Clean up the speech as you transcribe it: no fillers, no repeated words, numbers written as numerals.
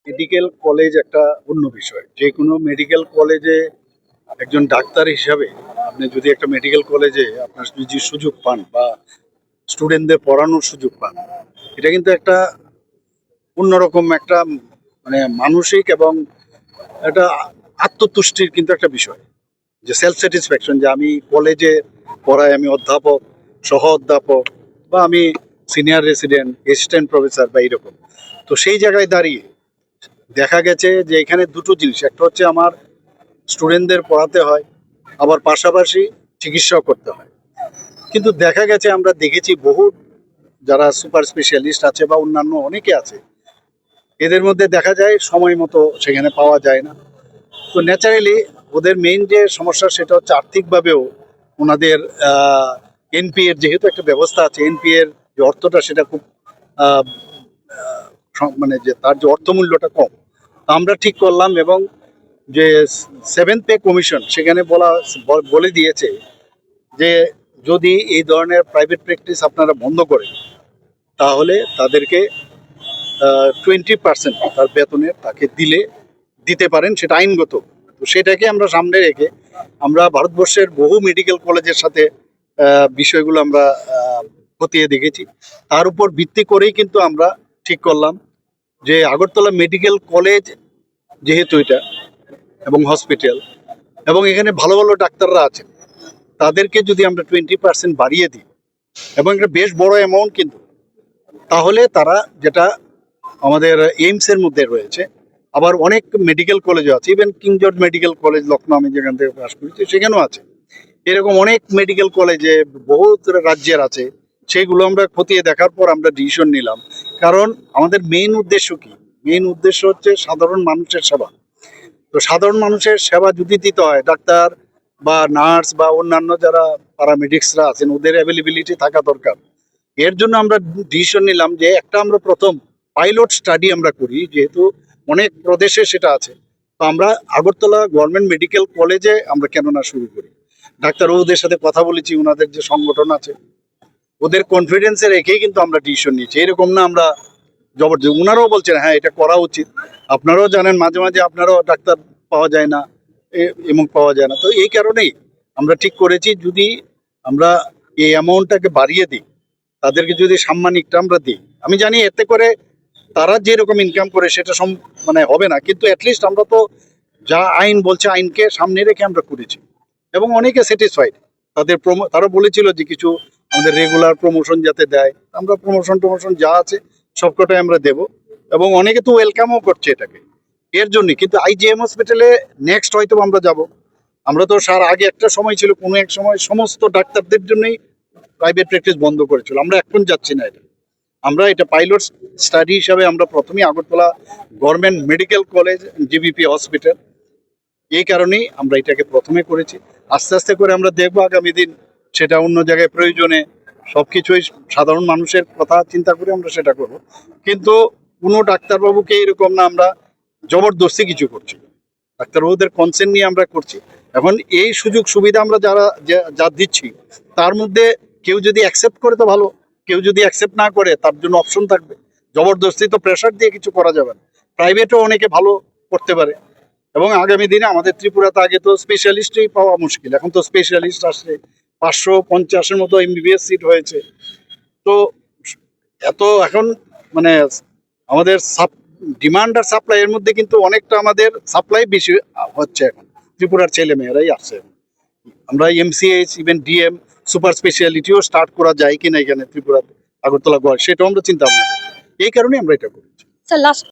Medical college একটা অন্য বিষয়। যে কোনো মেডিকেল কলেজে একজন ডাক্তার হিসাবে আপনি যদি একটা মেডিকেল কলেজে আপনার যদি সুযোগ পান বা স্টুডেন্টদের পড়ানোর সুযোগ পান, এটা কিন্তু একটা অন্যরকম একটা মানে মানসিক এবং একটা আত্মতুষ্টির কিন্তু একটা বিষয়। যে সেলফ স্যাটিসফ্যাকশন যে আমি কলেজে পড়াই, আমি অধ্যাপক, সহ অধ্যাপক বা আমি সিনিয়র রেসিডেন্ট, অ্যাসিস্ট্যান্ট প্রফেসর বা এরকম। তো সেই জায়গায় দাঁড়িয়ে দেখা গেছে যে এখানে দুটো জিনিস, একটা হচ্ছে আমার স্টুডেন্টদের পড়াতে হয়, আবার পাশাপাশি চিকিৎসাও করতে হয়। কিন্তু দেখা গেছে আমরা দেখেছি বহু যারা সুপার স্পেশালিস্ট আছে বা অন্যান্য অনেকে আছে, এদের মধ্যে দেখা যায় সময় মতো সেখানে পাওয়া যায় না। তো ন্যাচারালি ওদের মেইন যে সমস্যা সেটা হচ্ছে আর্থিকভাবেও ওনাদের এনপি এর যেহেতু একটা ব্যবস্থা আছে, এনপি এর যে অর্থটা সেটা খুব আহ, মানে যে তার যে অর্থমূল্যটা কম। তো আমরা ঠিক করলাম এবং যে সেভেন্থ পে কমিশন সেখানে বলে দিয়েছে যে যদি এই ধরনের প্রাইভেট প্র্যাকটিস আপনারা বন্ধ করেন তাহলে তাদেরকে 20% তার বেতনের তাকে দিতে পারেন, সেটা আইনগত। তো সেটাকে আমরা সামনে রেখে আমরা ভারতবর্ষের বহু মেডিকেল কলেজের সাথে বিষয়গুলো আমরা খতিয়ে দেখেছি। তার উপর ভিত্তি করেই কিন্তু আমরা ঠিক করলাম যে আগরতলা মেডিকেল কলেজ যেহেতু এটা এবং হসপিটাল এবং এখানে ভালো ভালো ডাক্তাররা আছেন, তাদেরকে যদি আমরা 20% বাড়িয়ে দিই এবং এটা বেশ বড় অ্যামাউন্ট কিন্তু, তাহলে তারা যেটা আমাদের এইমসের মধ্যে রয়েছে, আবার অনেক মেডিকেল কলেজও আছে, even king George medical college Lucknow আমি যেখান থেকে পাস করেছি সেখানেও আছে, এরকম অনেক মেডিকেল কলেজে বহুত রাজ্যের আছে। সেগুলো আমরা খতিয়ে দেখার পর আমরা ডিসিশন নিলাম, কারণ আমাদের মেইন উদ্দেশ্য কি? মেইন উদ্দেশ্য হচ্ছে সাধারণ মানুষের সেবা। তো সাধারণ মানুষের সেবা যদি দিতে হয়, ডাক্তার বা নার্স বা অন্যান্য যারা প্যারামেডিক্সরা আছেন ওদের অ্যাভেলেবিলিটি থাকা দরকার। এর জন্য আমরা ডিসিশন নিলাম যে একটা আমরা প্রথম পাইলট স্টাডি আমরা করি, যেহেতু অনেক প্রদেশে সেটা আছে। তো আমরা আগরতলা গভর্নমেন্ট মেডিকেল কলেজে আমরা কেন না শুরু করি। ডাক্তারবাবুদের সাথে কথা বলেছি, ওনাদের যে সংগঠন আছে ওদের কনফিডেন্সে রেখেই কিন্তু আমরা ডিসিশন নিয়েছি। এরকম না আমরা জবরদস্তি। ওনারাও বলছেন হ্যাঁ এটা করা উচিত। আপনারাও জানেন মাঝে মাঝে আপনারাও ডাক্তার পাওয়া যায় না, এবং পাওয়া যায় না। তো এই কারণেই আমরা ঠিক করেছি যদি আমরা এই অ্যামাউন্টটাকে বাড়িয়ে দিই, তাদেরকে যদি সাম্মানিকটা আমরা দিই, আমি জানি এতে করে তারা যেরকম ইনকাম করে সেটা মানে হবে না, কিন্তু অ্যাটলিস্ট আমরা তো যা আইন বলছে আইনকে সামনে রেখে আমরা করেছি এবং অনেকে স্যাটিসফাইড। তারা বলেছিল যে কিছু আমাদের রেগুলার প্রমোশন যাতে দেয়, আমরা প্রমোশন যা আছে সবকটাই আমরা দেব এবং অনেকে তো ওয়েলকামও করছে এটাকে। এর জন্য কিন্তু আইজিএম হসপিটালে নেক্সট হয়তো আমরা যাব। আমরা তো আগে একটা সময় ছিল, কোনো এক সময় সমস্ত ডাক্তারদের জন্যই প্রাইভেট প্র্যাকটিস বন্ধ করেছিল, আমরা এখন যাচ্ছি না এটা। আমরা এটা পাইলট স্টাডি হিসাবে আমরা প্রথমেই Agartala government medical college GBP hospital, এই কারণেই আমরা এটাকে প্রথমে করেছি। আস্তে আস্তে করে আমরা দেখবো আগামী দিন সেটা অন্য জায়গায় প্রয়োজনে সবকিছুই সাধারণ মানুষের কথা চিন্তা করে আমরা সেটা করব। কিন্তু কোনো ডাক্তারবাবুকে এরকম না আমরা জবরদস্তি কিছু করছি, ডাক্তারবাবুদের কনসেন্ট নিয়ে আমরা করছি। এখন এই সুযোগ সুবিধা আমরা যা দিচ্ছি তার মধ্যে কেউ যদি অ্যাকসেপ্ট করে তো ভালো, কেউ যদি অ্যাকসেপ্ট না করে তার জন্য অপশন থাকবে। জবরদস্তি তো প্রেশার দিয়ে কিছু করা যাবে না। প্রাইভেটও অনেকে ভালো করতে পারে এবং আগামী দিনে আমাদের ত্রিপুরাতে আগে তো স্পেশালিস্টই পাওয়া মুশকিল, এখন তো স্পেশালিস্ট আসছে 550-এর মতো এমবিবিএস সিট হয়েছে। তো এত এখন মানে আমাদের ডিমান্ড আর সাপ্লাই এর মধ্যে কিন্তু অনেকটা আমাদের সাপ্লাই বেশি হচ্ছে। এখন ত্রিপুরার ছেলে মেয়েরাই আসছে। আমরা এমসিএইচ ইভেন ডিএম সুপার স্পেশালিটিও স্টার্ট করা যায় কিনা এখানে ত্রিপুরাতে আগরতলা গড়, সেটাও আমরা চিন্তা ভাবনা করি। এই কারণে আমরা এটা করেছি। Sir last